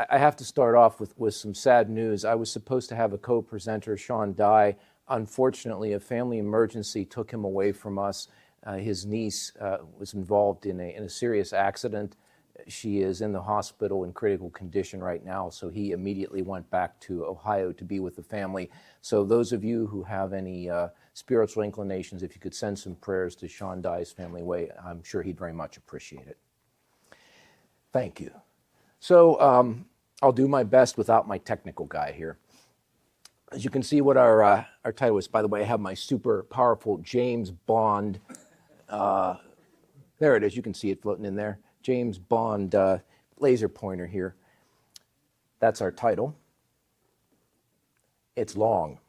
I have to start off with some sad news. I was supposed to have a co-presenter, Sean Dey. Unfortunately, a family emergency took him away from us. His niece was involved in a serious accident. She is in the hospital in critical condition right now, so he immediately went back to Ohio to be with the family. So those of you who have any spiritual inclinations, if you could send some prayers to Sean Dey's family way, I'm sure he'd very much appreciate it. Thank you. So I'll do my best without my technical guy here. As you can see what our title is, by the way, I have my super powerful James Bond, there it is, you can see it floating in there, James Bond laser pointer here. That's our title. It's long.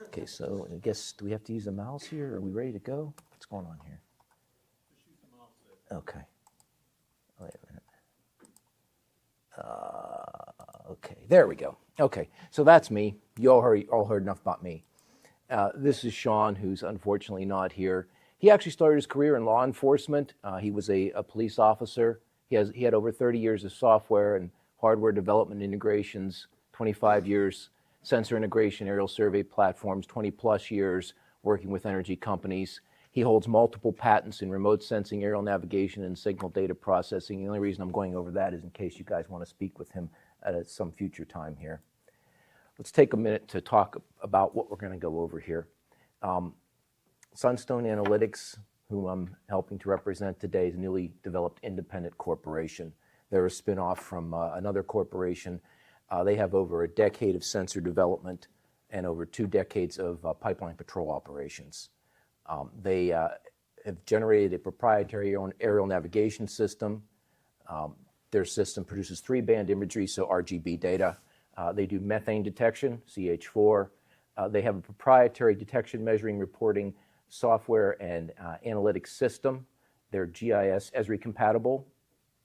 Okay, so I guess, do we have to use a mouse here? Are we ready to go? What's going on here? Okay. Wait a minute. Okay, there we go. Okay, so that's me. You all heard enough about me. This is Sean, who's unfortunately not here. He actually started his career in law enforcement. He was a police officer. He had over 30 years of software and hardware development integrations, 25 years sensor integration, aerial survey platforms, 20 plus years working with energy companies. He holds multiple patents in remote sensing, aerial navigation, and signal data processing. The only reason I'm going over that is in case you guys want to speak with him at some future time here. Let's take a minute to talk about what we're going to go over here. Sunstone Analytics, whom I'm helping to represent today, is a newly developed independent corporation. They're a spin-off from another corporation. They have over a decade of sensor development and over 2 decades of pipeline patrol operations. They have generated a proprietary aerial navigation system. Their system produces 3-band imagery, so RGB data. They do methane detection, CH4. They have a proprietary detection, measuring, reporting software and analytics system. They're GIS Esri compatible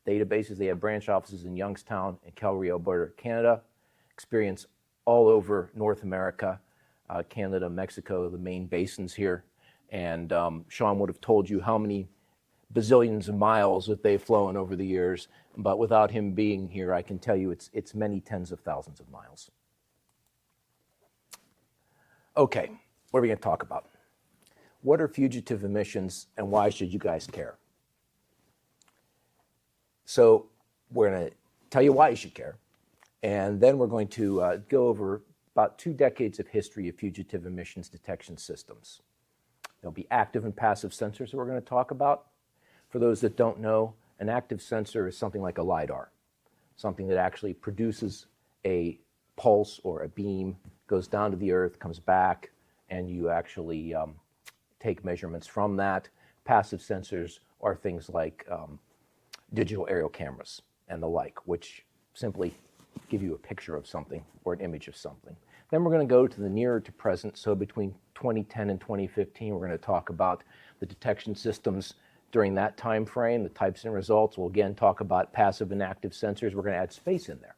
databases. They have branch offices in Youngstown and Calgary, Alberta, Canada. Experience all over North America, Canada, Mexico, the main basins here. And Sean would have told you how many bazillions of miles that they've flown over the years, but without him being here, I can tell you it's many tens of thousands of miles. Okay, what are we going to talk about? What are fugitive emissions and why should you guys care? So we're going to tell you why you should care, and then we're going to go over about 2 decades of history of fugitive emissions detection systems. There'll be active and passive sensors that we're going to talk about. For those that don't know, an active sensor is something like a LiDAR, something that actually produces a pulse or a beam, goes down to the earth, comes back, and you actually take measurements from that. Passive sensors are things like digital aerial cameras and the like, which simply give you a picture of something or an image of something. Then we're going to go to the nearer to present. So between 2010 and 2015, we're going to talk about the detection systems during that time frame, the types and results. We'll again talk about passive and active sensors. We're going to add space in there.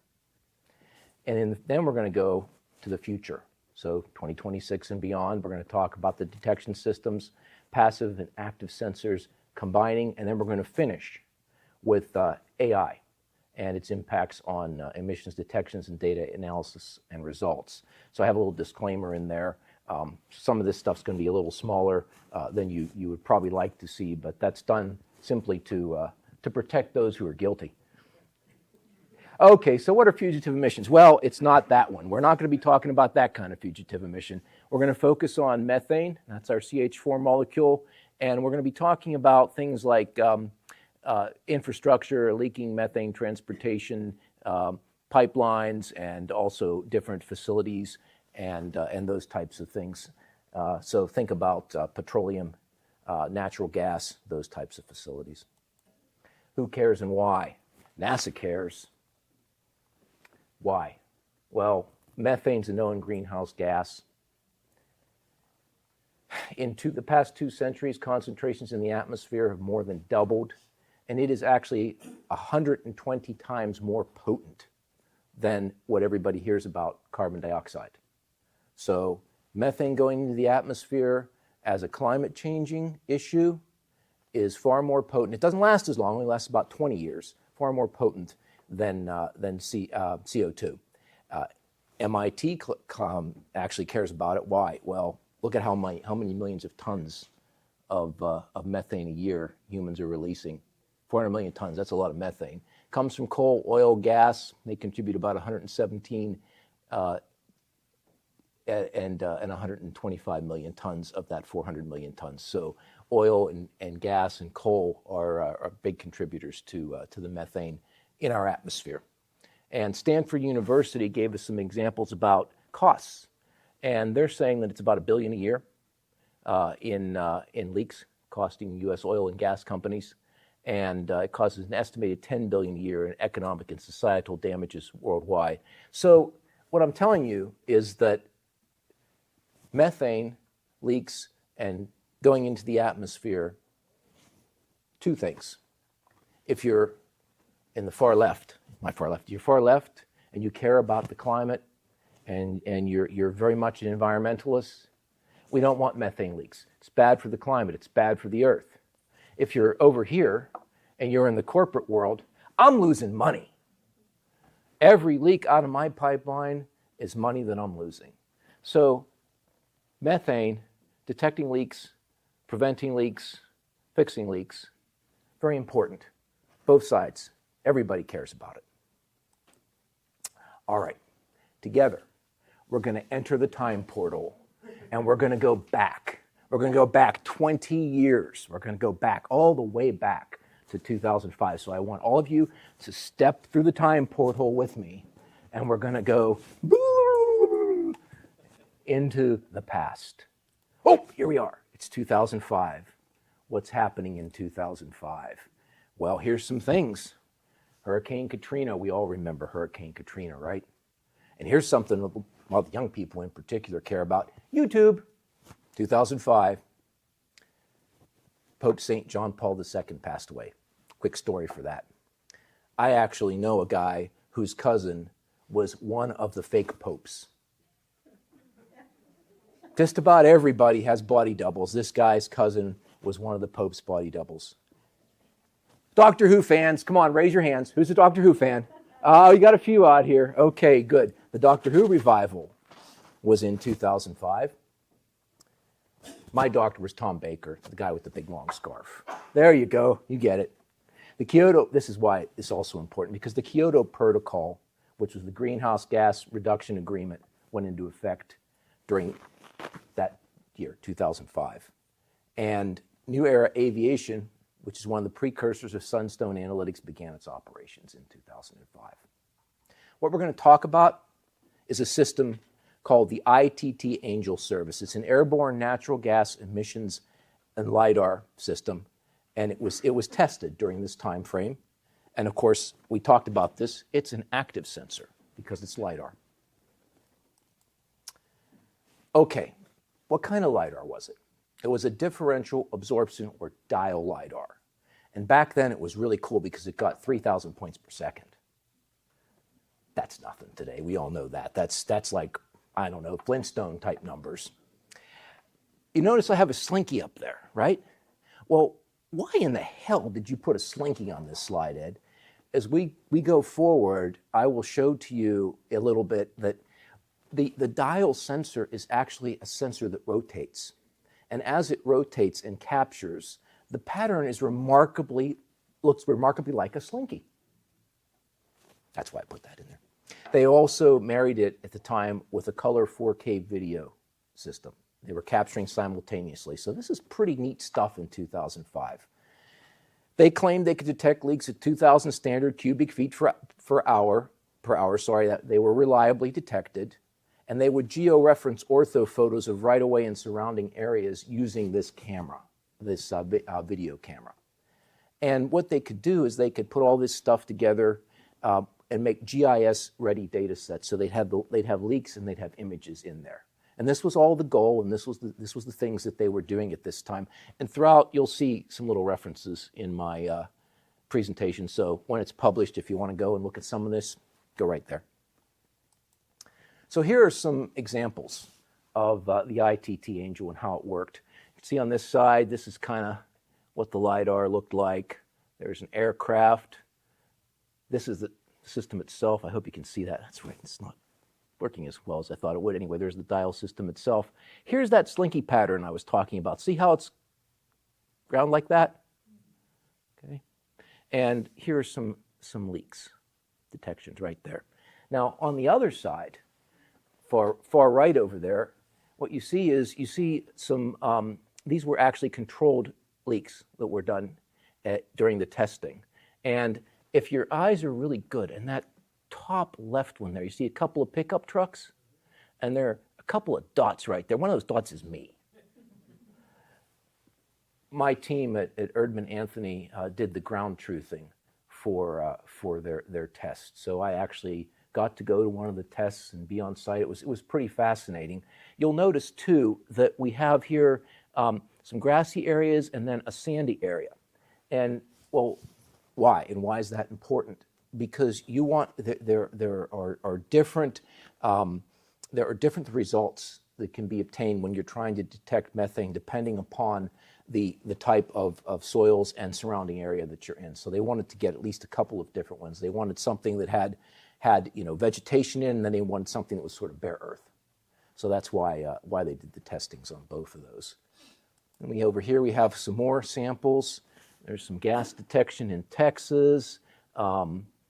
And then we're going to go to the future. So 2026 and beyond, we're going to talk about the detection systems, passive and active sensors combining, and then we're going to finish with AI and its impacts on emissions detections and data analysis and results. So I have a little disclaimer in there. Some of this stuff's going to be a little smaller than you would probably like to see, but that's done simply to protect those who are guilty. Okay, so what are fugitive emissions? Well, it's not that one. We're not going to be talking about that kind of fugitive emission. We're going to focus on methane. That's our CH4 molecule. And we're going to be talking about things like infrastructure, leaking methane transportation, pipelines, and also different facilities and those types of things. So think about petroleum, natural gas, those types of facilities. Who cares and why? NASA cares. Why? Well, methane's a known greenhouse gas. In the past 2 centuries, concentrations in the atmosphere have more than doubled, and it is actually 120 times more potent than what everybody hears about carbon dioxide. So methane going into the atmosphere as a climate changing issue is far more potent. It doesn't last as long, it only lasts about 20 years, far more potent than CO2. MIT actually cares about it. Why? Well, look at how many millions of tons of methane a year humans are releasing. 400 million tons, that's a lot of methane. Comes from coal, oil, gas. They contribute about 117 and 125 million tons of that 400 million tons. So oil and gas and coal are big contributors to the methane in our atmosphere. And Stanford University gave us some examples about costs. And they're saying that it's about $1 billion a year in leaks costing U.S. oil and gas companies. And it causes an estimated $10 billion a year in economic and societal damages worldwide. So what I'm telling you is that methane leaks and going into the atmosphere, two things. If you're in the far left, you're far left and you care about the climate and you're very much an environmentalist, we don't want methane leaks. It's bad for the climate. It's bad for the earth. If you're over here and you're in the corporate world, I'm losing money. Every leak out of my pipeline is money that I'm losing. So methane, detecting leaks, preventing leaks, fixing leaks, very important. Both sides. Everybody cares about it. All right. Together, we're going to enter the time portal and we're going to go back. We're going to go back 20 years. We're going to go back all the way back to 2005. So I want all of you to step through the time portal with me, and we're going to go into the past. Oh, here we are. It's 2005. What's happening in 2005? Well, here's some things. Hurricane Katrina. We all remember Hurricane Katrina, right? And here's something the young people in particular care about. YouTube. 2005, Pope St. John Paul II passed away. Quick story for that. I actually know a guy whose cousin was one of the fake popes. Just about everybody has body doubles. This guy's cousin was one of the Pope's body doubles. Doctor Who fans, come on, raise your hands. Who's a Doctor Who fan? Oh, you got a few out here. Okay, good. The Doctor Who revival was in 2005. My doctor was Tom Baker, the guy with the big long scarf. There you go. You get it. This is why it's also important, because the Kyoto Protocol, which was the greenhouse gas reduction agreement, went into effect during that year, 2005. And New Era Aviation, which is one of the precursors of Sunstone Analytics, began its operations in 2005. What we're going to talk about is a system called the ITT Angel Service. It's an airborne natural gas emissions and LIDAR system, and it was tested during this time frame. And of course, we talked about this. It's an active sensor because it's LIDAR. Okay, what kind of LIDAR was it? It was a differential absorption or dial LIDAR. And back then it was really cool because it got 3,000 points per second. That's nothing today. We all know that. That's like, I don't know, Flintstone type numbers. You notice I have a slinky up there, right? Well, why in the hell did you put a slinky on this slide, Ed? As we go forward, I will show to you a little bit that the dial sensor is actually a sensor that rotates. And as it rotates and captures, the pattern looks remarkably like a slinky. That's why I put that in there. They also married it at the time with a color 4K video system. They were capturing simultaneously. So this is pretty neat stuff in 2005. They claimed they could detect leaks at 2,000 standard cubic feet per hour, that they were reliably detected. And they would georeference ortho photos of right-of-way and surrounding areas using this camera, this video camera. And what they could do is they could put all this stuff together and make GIS-ready data sets. So they'd have leaks and they'd have images in there. And this was all the goal, and this was the things that they were doing at this time. And throughout, you'll see some little references in my presentation. So when it's published, if you want to go and look at some of this, go right there. So here are some examples of the ITT Angel and how it worked. You can see on this side, this is kind of what the LiDAR looked like. There's an aircraft. This is the system itself. I hope you can see that. That's right, it's not working as well as I thought it would. Anyway, there's the dial system itself. Here's that slinky pattern I was talking about. See how it's ground like that? Okay. And here are some leaks detections right there. Now, on the other side, far right over there, what you see is some, these were actually controlled leaks that were done during the testing. And if your eyes are really good, and that top left one there, you see a couple of pickup trucks, and there are a couple of dots right there. One of those dots is me. My team at Erdman Anthony did the ground truthing for their test. So I actually got to go to one of the tests and be on site. It was pretty fascinating. You'll notice too that we have here some grassy areas and then a sandy area. And well, why? And why is that important? Because you want there are different results that can be obtained when you're trying to detect methane, depending upon the type of soils and surrounding area that you're in. So they wanted to get at least a couple of different ones. They wanted something that had vegetation in, and then they wanted something that was sort of bare earth. So that's why they did the testings on both of those. And over here we have some more samples. There's some gas detection in Texas.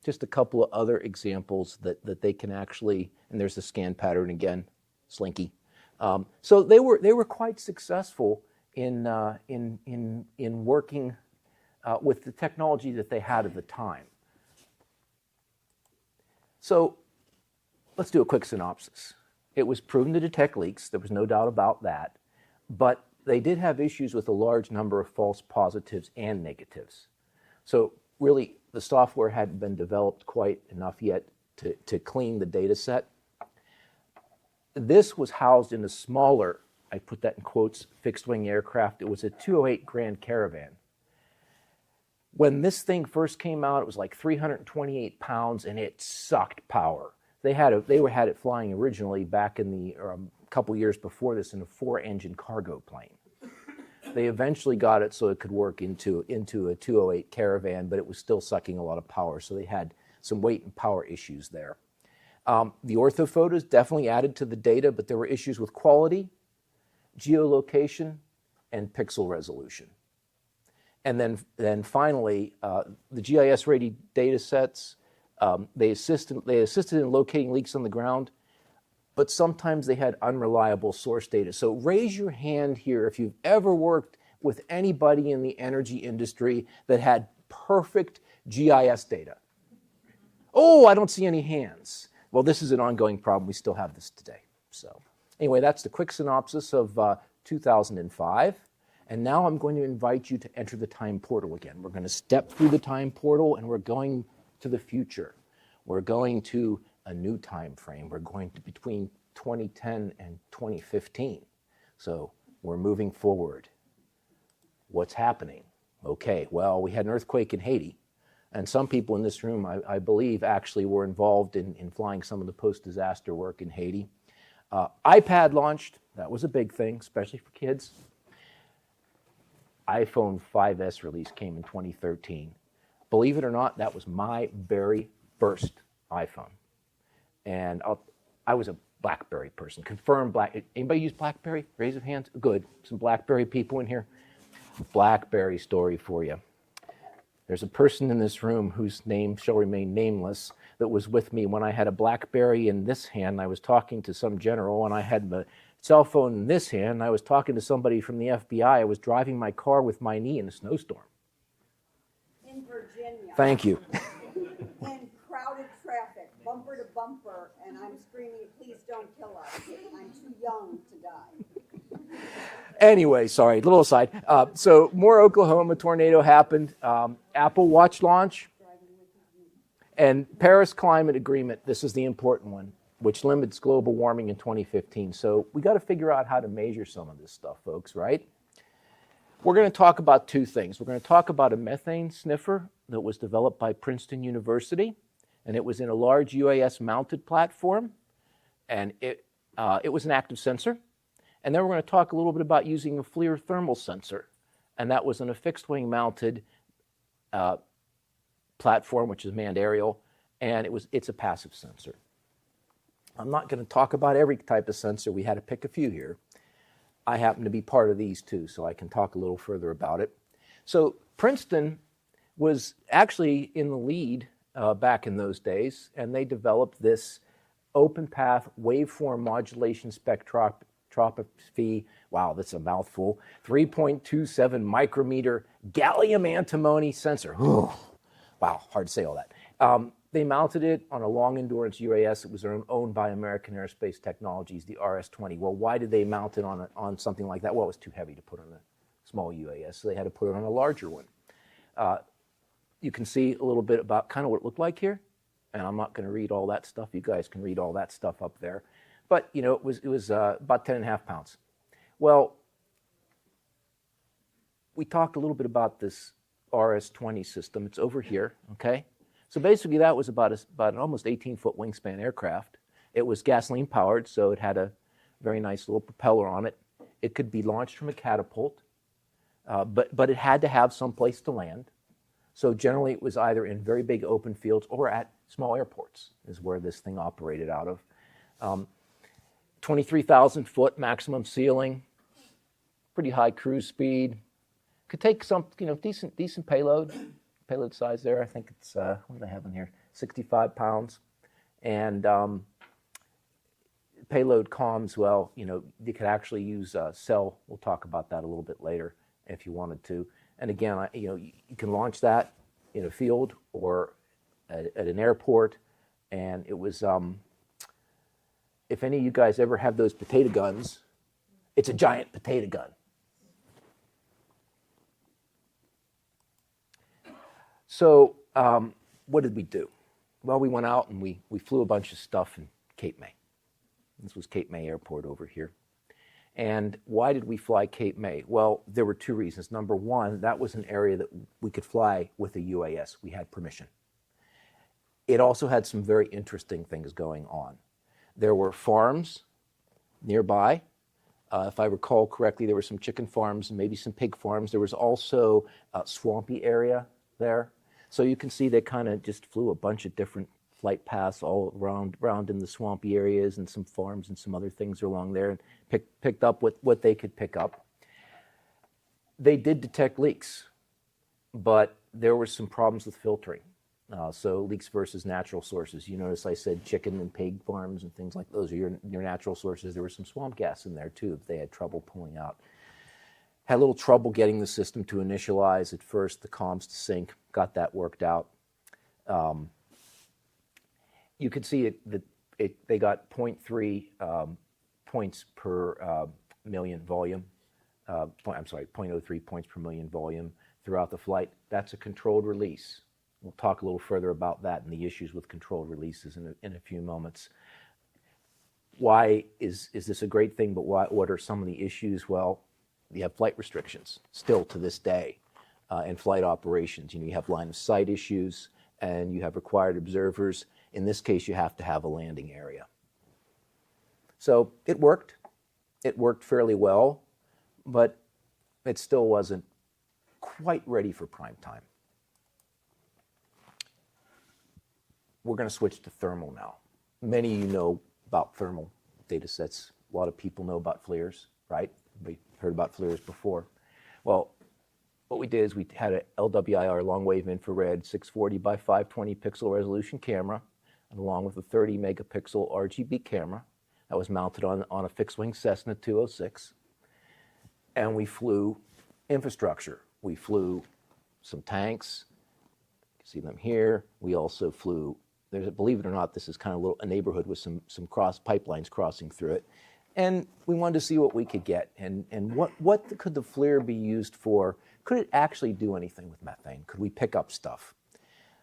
Just a couple of other examples that they can actually, and there's the scan pattern again, slinky. So they were quite successful in working with the technology that they had at the time. So let's do a quick synopsis. It was proven to detect leaks. There was no doubt about that. But they did have issues with a large number of false positives and negatives. So really, the software hadn't been developed quite enough yet to clean the data set. This was housed in a smaller, I put that in quotes, fixed-wing aircraft. It was a 208 Grand Caravan. When this thing first came out, it was like 328 pounds, and it sucked power. They had it flying originally back in the couple years before this in a 4-engine cargo plane. They eventually got it so it could work into a 208 Caravan, but it was still sucking a lot of power, so they had some weight and power issues there. The orthophotos definitely added to the data, but there were issues with quality, geolocation, and pixel resolution. And then finally, the GIS-ready data sets, they assisted in locating leaks on the ground, but sometimes they had unreliable source data. So raise your hand here if you've ever worked with anybody in the energy industry that had perfect GIS data. Oh, I don't see any hands. Well, this is an ongoing problem. We still have this today. So anyway, that's the quick synopsis of 2005. And now I'm going to invite you to enter the time portal again. We're going to step through the time portal, and we're going to the future. We're going to a new time frame. We're going to between 2010 and 2015. So we're moving forward. What's happening? Okay, well, we had an earthquake in Haiti, and some people in this room, I believe, actually were involved in flying some of the post-disaster work in Haiti. iPad launched. That was a big thing, especially for kids. iPhone 5S release came in 2013. Believe it or not, that was my very first iPhone. And I was a BlackBerry person, confirmed Black. Anybody use BlackBerry? Raise your hands. Good. Some BlackBerry people in here. BlackBerry story for you. There's a person in this room whose name shall remain nameless that was with me when I had a BlackBerry in this hand. I was talking to some general, and I had the cell phone in this hand. I was talking to somebody from the FBI. I was driving my car with my knee in a snowstorm. In Virginia. Thank you. In crowded traffic, bumper to bumper, and I'm screaming, please don't kill us. I'm too young to die. Anyway, sorry, a little aside. So more Oklahoma tornado happened. Apple Watch launch. And Paris Climate Agreement, this is the important one, which limits global warming in 2015. So we got to figure out how to measure some of this stuff, folks, right? We're going to talk about two things. We're going to talk about a methane sniffer that was developed by Princeton University, and it was in a large UAS-mounted platform, and it was an active sensor. And then we're going to talk a little bit about using a FLIR thermal sensor, and that was in a fixed-wing mounted platform, which is manned aerial, and it's a passive sensor. I'm not going to talk about every type of sensor. We had to pick a few here. I happen to be part of these too, so I can talk a little further about it. So Princeton was actually in the lead back in those days, and they developed this open path waveform modulation spectroscopy. Wow, that's a mouthful. 3.27 micrometer gallium antimony sensor. Wow, hard to say all that. They mounted it on a long endurance UAS. It was owned by American Aerospace Technologies, the RS-20. Well, why did they mount it on something like that? Well, it was too heavy to put on a small UAS, so they had to put it on a larger one. You can see a little bit about kind of what it looked like here, and I'm not going to read all that stuff. You guys can read all that stuff up there. But, you know, it was about 10.5 pounds. Well, we talked a little bit about this RS-20 system. It's over here, okay? So basically that was about an almost 18-foot wingspan aircraft. It was gasoline powered, so it had a very nice little propeller on it. It could be launched from a catapult, but it had to have some place to land. So generally it was either in very big open fields or at small airports is where this thing operated out of. 23,000 foot maximum ceiling, pretty high cruise speed. Could take some, decent payload size there. I think it's, what do they have in here? 65 pounds. And payload comms, well, you could actually use cell. We'll talk about that a little bit later if you wanted to. And again, you can launch that in a field or at an airport. And it was, if any of you guys ever have those potato guns, it's a giant potato gun. So what did we do? Well, we went out and we flew a bunch of stuff in Cape May. This was Cape May Airport over here. And why did we fly Cape May? Well, there were two reasons. Number one, that was an area that we could fly with a UAS. We had permission. It also had some very interesting things going on. There were farms nearby. If I recall correctly, there were some chicken farms and maybe some pig farms. There was also a swampy area there. So you can see they kind of just flew a bunch of different flight paths all around in the swampy areas and some farms and some other things along there, and picked up what they could pick up. They did detect leaks, but there were some problems with filtering. So leaks versus natural sources. You notice I said chicken and pig farms and things like those are your natural sources. There was some swamp gas in there too that they had trouble pulling out. Had a little trouble getting the system to initialize at first, the comms to sync, got that worked out. You could see they got 0.3 points per million volume. 0.03 points per million volume throughout the flight. That's a controlled release. We'll talk a little further about that and the issues with controlled releases in a few moments. Why is this a great thing, but what are some of the issues? Well, you have flight restrictions still to this day in flight operations. You have line of sight issues and you have required observers. In this case, you have to have a landing area. So it worked. It worked fairly well, but it still wasn't quite ready for prime time. We're going to switch to thermal now. Many of you know about thermal data sets. A lot of people know about FLIRs, right? We heard about FLIRs before. Well, what we did is we had a LWIR long wave infrared 640 by 520 pixel resolution camera, and along with a 30 megapixel RGB camera that was mounted on a fixed wing Cessna 206. And we flew infrastructure. We flew some tanks. You can see them here. We also flew, believe it or not, this is kind of a neighborhood with some pipelines crossing through it. And we wanted to see what we could get and what could the FLIR be used for? Could it actually do anything with methane? Could we pick up stuff?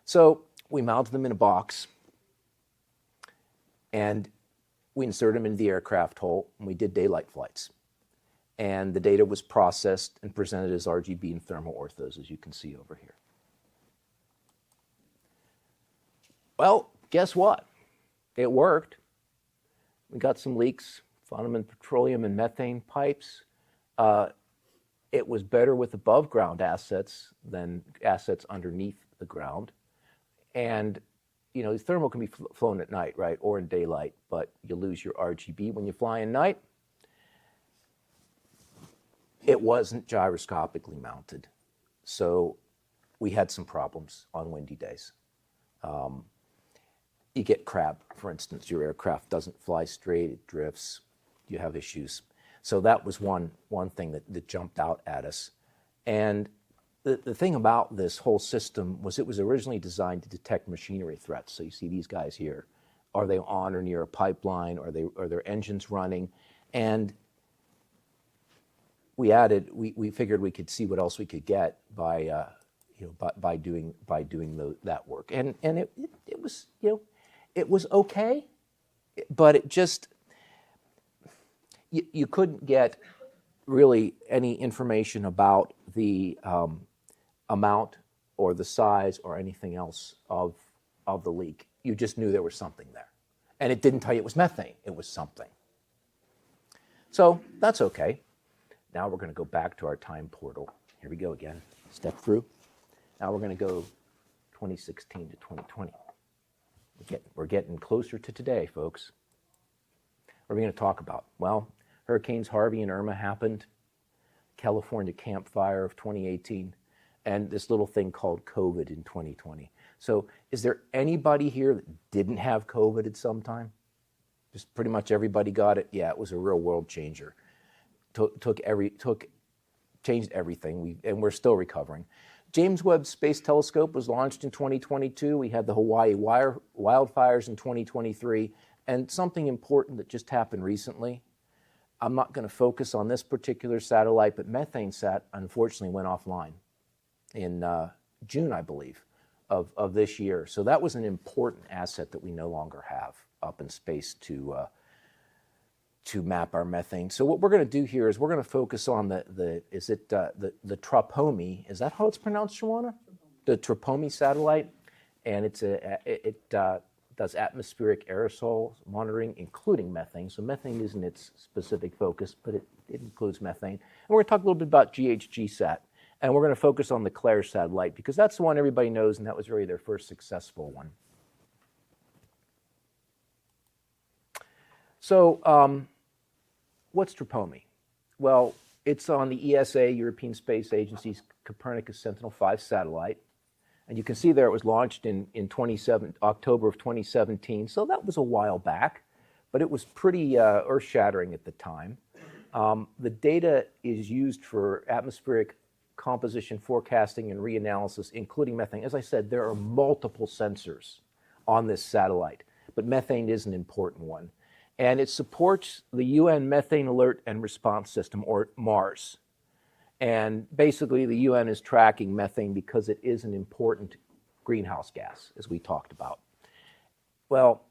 So we mounted them in a box and we inserted them into the aircraft hull and we did daylight flights. And the data was processed and presented as RGB and thermal orthos, as you can see over here. Well, guess what? It worked. We got some leaks, found them in petroleum and methane pipes. It was better with above ground assets than assets underneath the ground. And, thermal can be flown at night, right, or in daylight, but you lose your RGB when you fly in night. It wasn't gyroscopically mounted, so we had some problems on windy days. You get crab, for instance. Your aircraft doesn't fly straight, it drifts, you have issues. So that was one thing that jumped out at us. And the thing about this whole system was it was originally designed to detect machinery threats. So you see these guys here. Are they on or near a pipeline? Are their engines running? And we figured we could see what else we could get by doing that work. And it was, it was okay, but it just, you couldn't get really any information about the amount or the size or anything else of the leak. You just knew there was something there. And it didn't tell you it was methane, it was something. So that's okay. Now we're going to go back to our time portal. Here we go again. Step through. Now we're going to go 2016 to 2020. We're getting closer to today, folks. What are we going to talk about? Well, Hurricanes Harvey and Irma happened, California Camp Fire of 2018, and this little thing called COVID in 2020. So is there anybody here that didn't have COVID at some time? Just pretty much everybody got it? Yeah, it was a real world changer. Changed everything, and we're still recovering. James Webb Space Telescope was launched in 2022. We had the Hawaii wildfires in 2023, and something important that just happened recently. I'm not going to focus on this particular satellite, but MethaneSat unfortunately went offline in June, I believe, of this year. So that was an important asset that we no longer have up in space to map our methane. So what we're going to do here is we're going to focus on the Tropomi. Is that how it's pronounced, Shawana? The Tropomi satellite, and it does atmospheric aerosol monitoring, including methane. So methane isn't its specific focus, but it includes methane. And we're going to talk a little bit about GHGSat, and we're going to focus on the Claire satellite because that's the one everybody knows, and that was really their first successful one. So what's Tropomi? Well, it's on the ESA, European Space Agency's Copernicus Sentinel-5 satellite. And you can see there it was launched in October of 2017. So that was a while back, but it was pretty earth-shattering at the time. The data is used for atmospheric composition forecasting and reanalysis, including methane. As I said, there are multiple sensors on this satellite, but methane is an important one. And it supports the UN Methane Alert and Response System, or MARS. And basically, the UN is tracking methane because it is an important greenhouse gas, as we talked about. Well,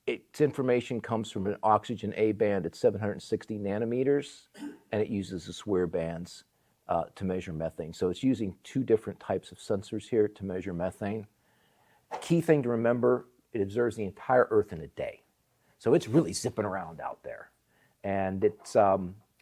its information comes from an oxygen A band at 760 nanometers, and it uses the SWIR bands to measure methane. So it's using two different types of sensors here to measure methane. Key thing to remember, it observes the entire Earth in a day. So it's really zipping around out there. And it's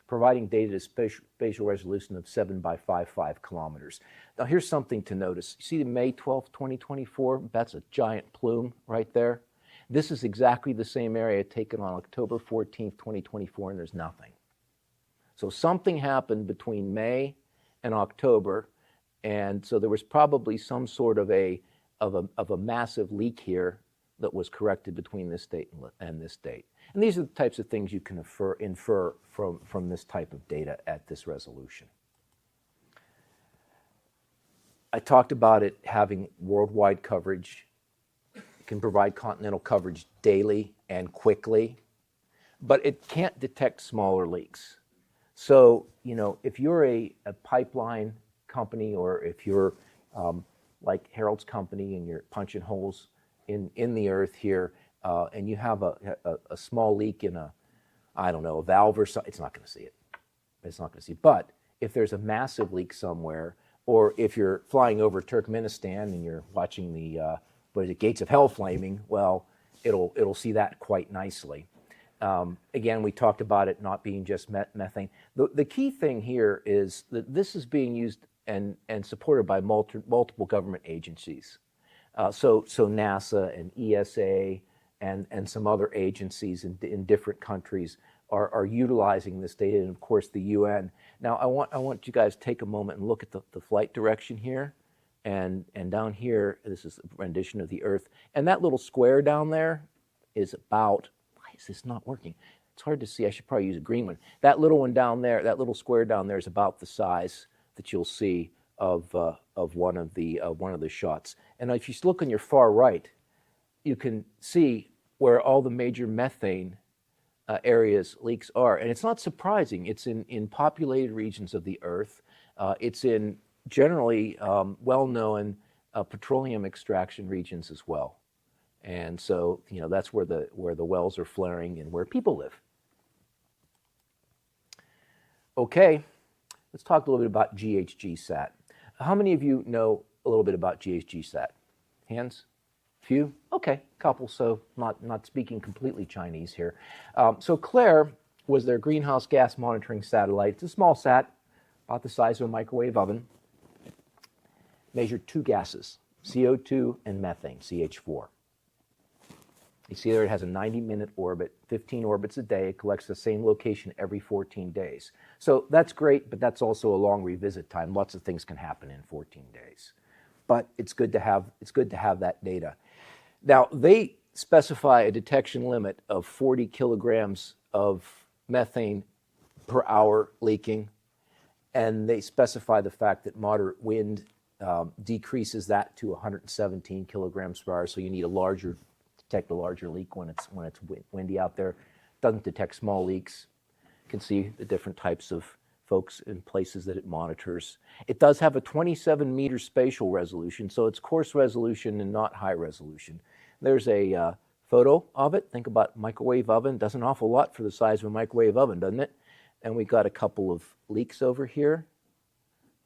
providing data to spatial resolution of 7 by 5 kilometers. Now here's something to notice. You see the May 12th, 2024? That's a giant plume right there. This is exactly the same area taken on October 14th, 2024, and there's nothing. So something happened between May and October, and so there was probably some sort of a massive leak here that was corrected between this date and this date. And these are the types of things you can infer from this type of data at this resolution. I talked about it having worldwide coverage. It can provide continental coverage daily and quickly, but it can't detect smaller leaks. So, if you're a pipeline company, or if you're like Harold's company and you're punching holes in the earth here, and you have a small leak in a valve or something, it's not going to see it. It's not going to see it. But if there's a massive leak somewhere, or if you're flying over Turkmenistan and you're watching the gates of hell flaming, well, it'll see that quite nicely. Again, we talked about it not being just methane. The key thing here is that this is being used and supported by multiple government agencies. So NASA and ESA and some other agencies in different countries are utilizing this data, and of course the UN. Now I want you guys to take a moment and look at the flight direction here, and down here, this is a rendition of the Earth, and that little square down there is about, why is this not working? It's hard to see. I should probably use a green one. That little one down there, that little square down there is about the size that you'll see of one of the shots. And if you look on your far right, you can see where all the major methane areas leaks are. And it's not surprising. It's in populated regions of the Earth. It's in generally well-known petroleum extraction regions as well. And so, that's where the wells are flaring and where people live. Okay, let's talk a little bit about GHG-SAT. How many of you know a little bit about GHG-SAT? Hands? Few? Okay, couple, so not speaking completely Chinese here. So Claire was their greenhouse gas monitoring satellite. It's a small sat, about the size of a microwave oven. Measured two gases, CO2 and methane, CH4. You see there it has a 90-minute orbit, 15 orbits a day. It collects the same location every 14 days. So that's great, but that's also a long revisit time. Lots of things can happen in 14 days. But it's good to have that data. Now, they specify a detection limit of 40 kilograms of methane per hour leaking, and they specify the fact that moderate wind decreases that to 117 kilograms per hour, so you need detect a larger leak when it's windy out there. Doesn't detect small leaks. You can see the different types of folks in places that it monitors. It does have a 27-meter spatial resolution, so it's coarse resolution and not high resolution. There's a photo of it. Think about microwave oven. Does an awful lot for the size of a microwave oven, doesn't it? And we've got a couple of leaks over here.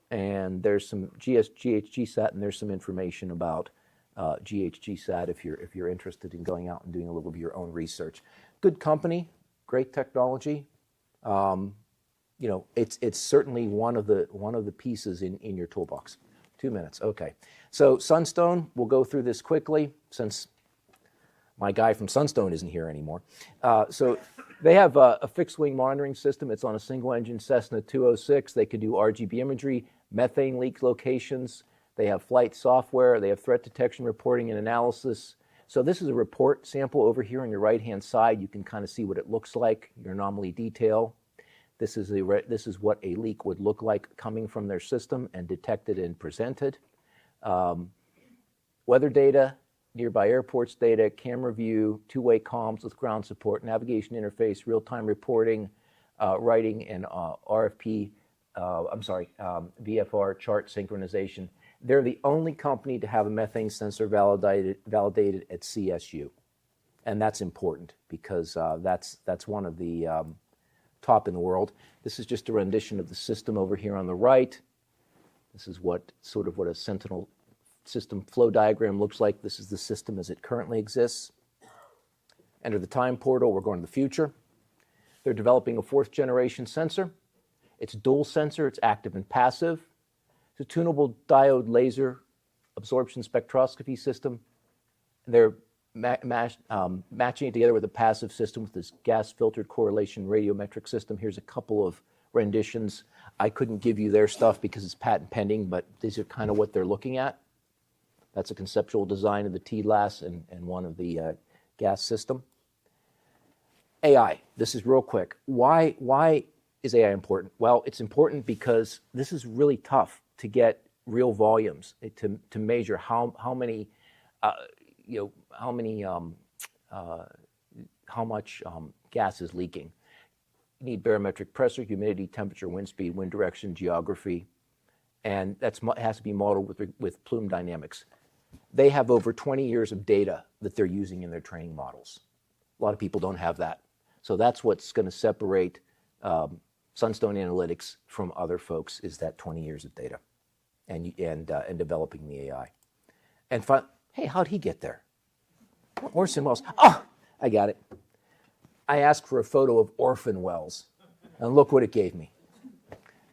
And there's some GHG-SAT, and there's some information about GHG-SAT if you're interested in going out and doing a little of your own research. Good company, great technology. It's certainly one of the pieces in your toolbox. 2 minutes, okay. So Sunstone, we'll go through this quickly since my guy from Sunstone isn't here anymore. So they have a fixed-wing monitoring system. It's on a single-engine Cessna 206. They can do RGB imagery, methane leak locations. They have flight software. They have threat detection, reporting, and analysis. So this is a report sample over here on your right-hand side. You can kind of see what it looks like, your anomaly detail. This is what a leak would look like coming from their system and detected and presented. Weather data, nearby airports data, camera view, two-way comms with ground support, navigation interface, real-time reporting, writing, and VFR chart synchronization. They're the only company to have a methane sensor validated at CSU. And that's important because that's one of the top in the world. This is just a rendition of the system over here on the right. This is what a Sentinel system flow diagram looks like. This is the system as it currently exists. Enter the time portal. We're going to the future. They're developing a 4th-generation sensor. It's dual sensor. It's active and passive. It's a tunable diode laser absorption spectroscopy system. They're matching it together with a passive system with this gas-filtered correlation radiometric system. Here's a couple of renditions. I couldn't give you their stuff because it's patent pending, but these are kind of what they're looking at. That's a conceptual design of the TLAS and one of the gas system. AI, this is real quick. Why is AI important? Well, it's important because this is really tough to get real volumes, to measure how much gas is leaking. You need barometric pressure, humidity, temperature, wind speed, wind direction, geography, and that has to be modeled with plume dynamics. They have over 20 years of data that they're using in their training models. A lot of people don't have that. So that's what's going to separate Sunstone Analytics from other folks, is that 20 years of data and developing the AI. And hey, how'd he get there? Orson Welles. Oh, I got it. I asked for a photo of orphan wells, and look what it gave me.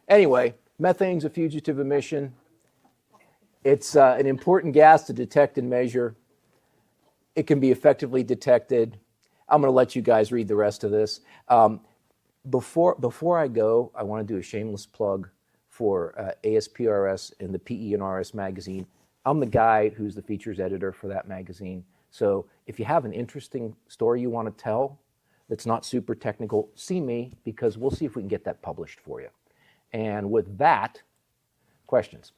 Anyway, Methane's a fugitive emission. It's an important gas to detect and measure. It can be effectively detected. I'm going to let you guys read the rest of this. Before I go, I want to do a shameless plug for ASPRS and the PE and RS magazine. I'm the guy who's the features editor for that magazine. So if you have an interesting story you want to tell that's not super technical, see me, because we'll see if we can get that published for you. And with that, questions?